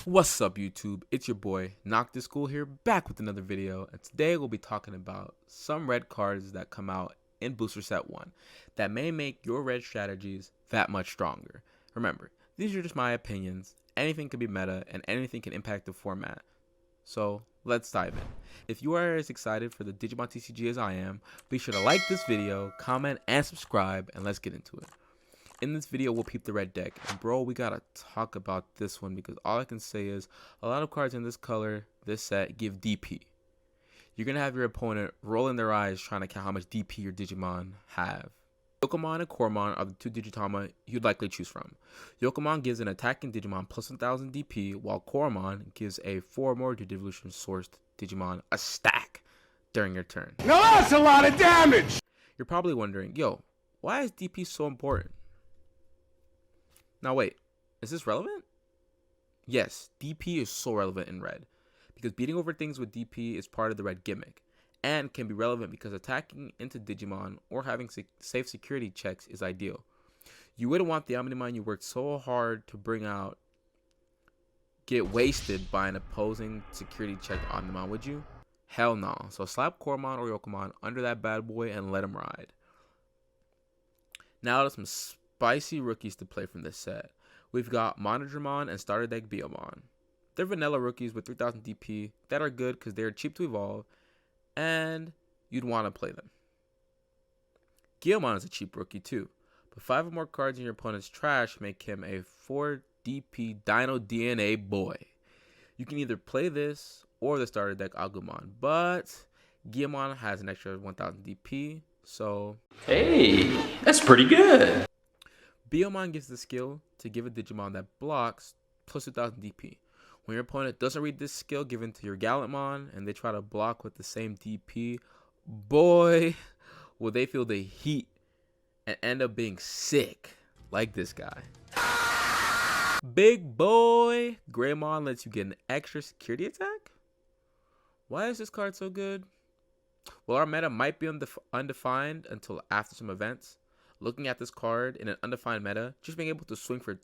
What's up, YouTube? It's your boy Noctisghoul here, back with another video, and today we'll be talking about some red cards that come out in Booster Set 1 that may make your red strategies that much stronger. Remember, these are just my opinions. Anything can be meta, and anything can impact the format. So, let's dive in. If you are as excited for the Digimon Tcg as I am, be sure to like this video, comment, and subscribe, and let's get into it. In this video, we'll peep the red deck, and bro, we gotta talk about this one because all I can say is a lot of cards in this color, this set, give DP. You're gonna have your opponent rolling their eyes trying to count how much DP your Digimon have. Yokomon and Koromon are the two Digitama you'd likely choose from. Yokomon gives an attacking Digimon plus 1000 DP, while Koromon gives a 4 more Digivolution sourced Digimon a stack during your turn. Now that's a lot of damage! You're probably wondering, yo, why is DP so important? Now wait, is this relevant? Yes, DP is so relevant in red, because beating over things with DP is part of the red gimmick, and can be relevant because attacking into Digimon or having safe security checks is ideal. You wouldn't want the Omnimon you worked so hard to bring out get wasted by an opposing security check Omnimon, would you? Hell no. So slap Koromon or Yokomon under that bad boy and let him ride. Now to some spicy rookies to play from this set. We've got Monodramon and Starter Deck Beomon. They're vanilla rookies with 3000 DP that are good because they're cheap to evolve and you'd want to play them. Guilmon is a cheap rookie too, but 5 or more cards in your opponent's trash make him a 4 DP Dino DNA boy. You can either play this or the Starter Deck Agumon, but Guilmon has an extra 1000 DP, so hey, that's pretty good. Beomon gives the skill to give a Digimon that blocks plus 2000 DP. When your opponent doesn't read this skill given to your Gallantmon and they try to block with the same DP, boy, will they feel the heat and end up being sick like this guy. Big boy, Greymon lets you get an extra security attack? Why is this card so good? Well, our meta might be undefined until after some events. Looking at this card in an undefined meta, just being able to swing for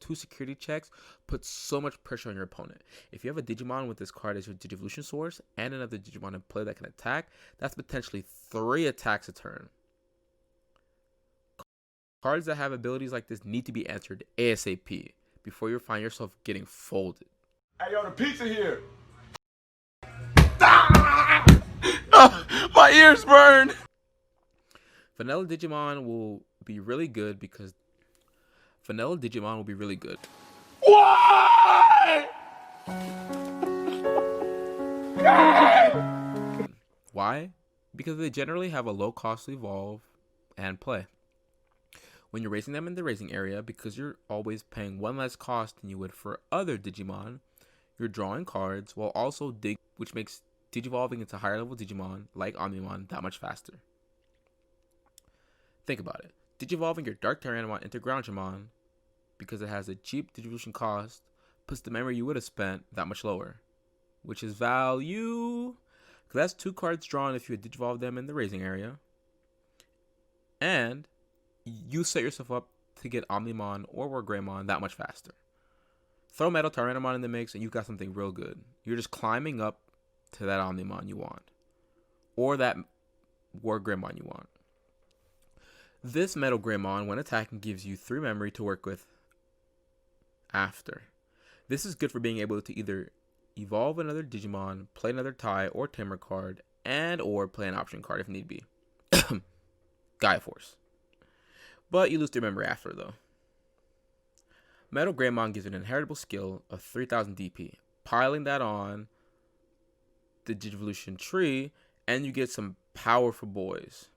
2 security checks puts so much pressure on your opponent. If you have a Digimon with this card as your Digivolution source and another Digimon in play that can attack, that's potentially 3 attacks a turn. Cards that have abilities like this need to be answered ASAP before you find yourself getting folded. Hey yo, the pizza here! Ah! My ears burn! Vanilla Digimon will be really good because Why? Why? Because they generally have a low cost to evolve and play. When you're raising them in the raising area, because you're always paying 1 less cost than you would for other Digimon, you're drawing cards while also which makes Digivolving into higher level Digimon like Omnimon that much faster. Think about it. Digivolving your Dark Tyrannomon into Groundramon, because it has a cheap Digivolution cost, puts the memory you would have spent that much lower, which is value. Because that's 2 cards drawn if you had Digivolved them in the raising area, and you set yourself up to get Omnimon or War Greymon that much faster. Throw Metal Tyrannomon in the mix and you've got something real good. You're just climbing up to that Omnimon you want, or that War Greymon you want. This Metal Greymon, when attacking, gives you 3 memory to work with after. This is good for being able to either evolve another Digimon, play another tie or Tamer card, and or play an option card if need be. Gaia Force. But you lose 3 memory after though. Metal Greymon gives an inheritable skill of 3000 DP. Piling that on the Digivolution tree, and you get some powerful boys.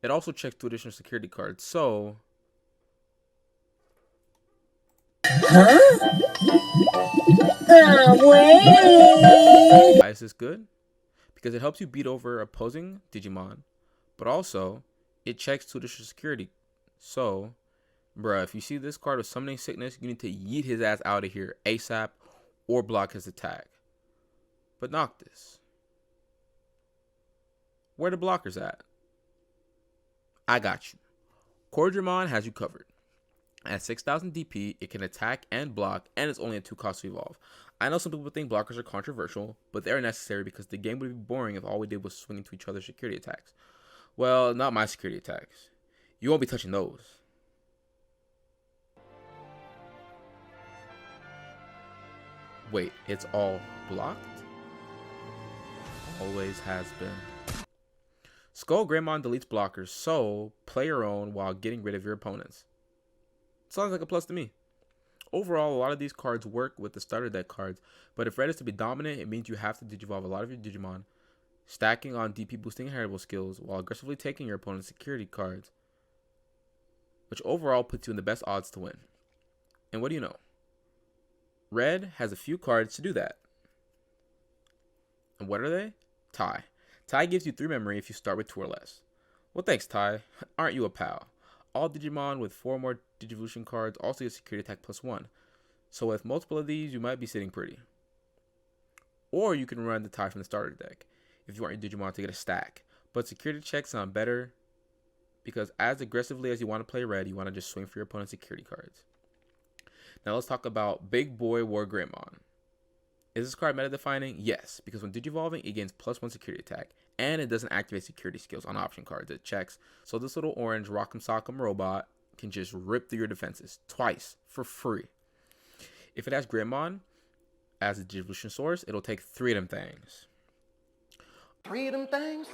It also checks 2 additional security cards, so why is this good? Because it helps you beat over opposing Digimon, but also it checks 2 additional security. So, bruh, if you see this card with Summoning Sickness, you need to yeet his ass out of here ASAP or block his attack. But Noctis, where the blockers at? I got you. Cordramon has you covered. At 6,000 DP, it can attack and block, and it's only a 2 cost to evolve. I know some people think blockers are controversial, but they're necessary because the game would be boring if all we did was swing into each other's security attacks. Well, not my security attacks. You won't be touching those. Wait, it's all blocked? Always has been. Skull Greymon deletes blockers, so play your own while getting rid of your opponents. Sounds like a plus to me. Overall, a lot of these cards work with the starter deck cards, but if red is to be dominant, it means you have to digivolve a lot of your Digimon, stacking on DP boosting inheritable skills while aggressively taking your opponent's security cards, which overall puts you in the best odds to win. And what do you know? Red has a few cards to do that. And what are they? Tai. Tai gives you 3 memory if you start with 2 or less. Well, thanks, Tai. Aren't you a pal? All Digimon with 4 more Digivolution cards also get security attack +1. So with multiple of these, you might be sitting pretty. Or you can run the Tai from the starter deck if you want your Digimon to get a stack. But security checks sound better because as aggressively as you want to play red, you want to just swing for your opponent's security cards. Now let's talk about Big Boy War Greymon. Is this card meta defining? Yes, because when digivolving, it gains +1 security attack, and it doesn't activate security skills on option cards. It checks, so this little orange Rock'em Sock'em robot can just rip through your defenses twice for free. If it has Greymon as a digivolution source, it'll take 3 of them things. 3 of them things?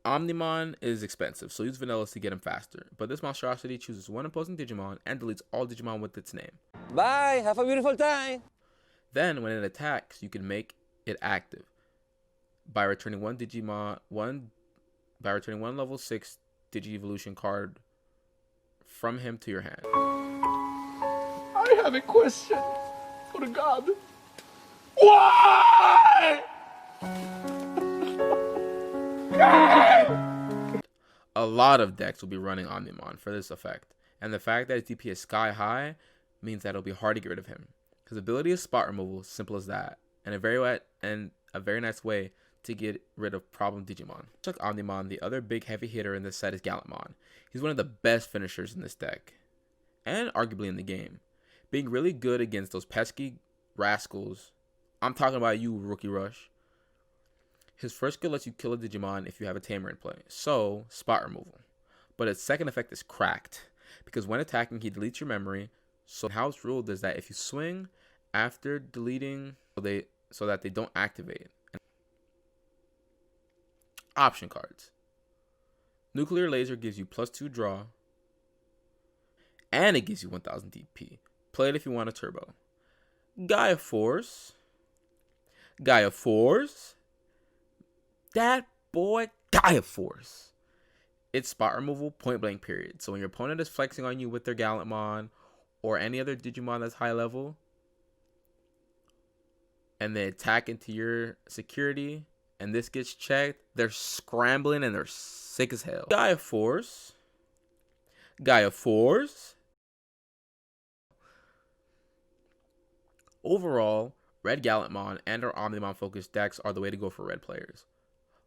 Omnimon is expensive, so use Vanillas to get him faster. But this monstrosity chooses 1 opposing Digimon and deletes all Digimon with its name. Bye, have a beautiful time. Then, when it attacks, you can make it active by returning one level 6 Digi-Evolution card from him to your hand. I have a question for God. Why? A lot of decks will be running Omnimon for this effect, and the fact that his DP is sky high means that it'll be hard to get rid of him. His ability is spot removal, simple as that, and a very nice way to get rid of problem Digimon. Just like Omnimon, the other big heavy hitter in this set is Gallantmon. He's one of the best finishers in this deck, and arguably in the game, being really good against those pesky rascals. I'm talking about you, Rookie Rush. His first skill lets you kill a Digimon if you have a Tamer in play, so spot removal. But its second effect is cracked, because when attacking, he deletes your memory. So house rule is that if you swing after deleting, so that they don't activate. Option cards. Nuclear Laser gives you +2 draw, and it gives you 1000 DP. Play it if you want a turbo. Gaia Force. That boy, Gaia Force. It's spot removal, point blank period. So when your opponent is flexing on you with their Gallantmon or any other Digimon that's high level, and they attack into your security, and this gets checked, they're scrambling and they're sick as hell. Gaia Force. Overall, Red Gallantmon and our Omnimon focused decks are the way to go for red players.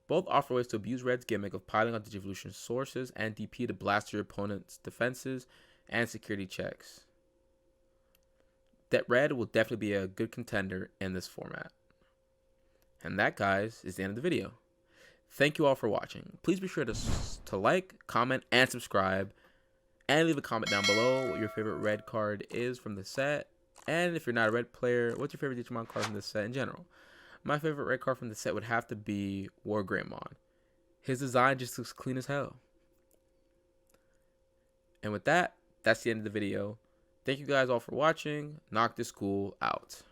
Both offer ways to abuse Red's gimmick of piling on Digivolution sources and DP to blast your opponent's defenses and security checks. That Red will definitely be a good contender in this format. And that, guys, is the end of the video. Thank you all for watching. Please be sure to like, comment, and subscribe. And leave a comment down below what your favorite red card is from the set. And if you're not a red player, what's your favorite Digimon card from this set in general? My favorite red card from the set would have to be War Greymon. His design just looks clean as hell. And with that, that's the end of the video. Thank you guys all for watching. Noctisghoul out.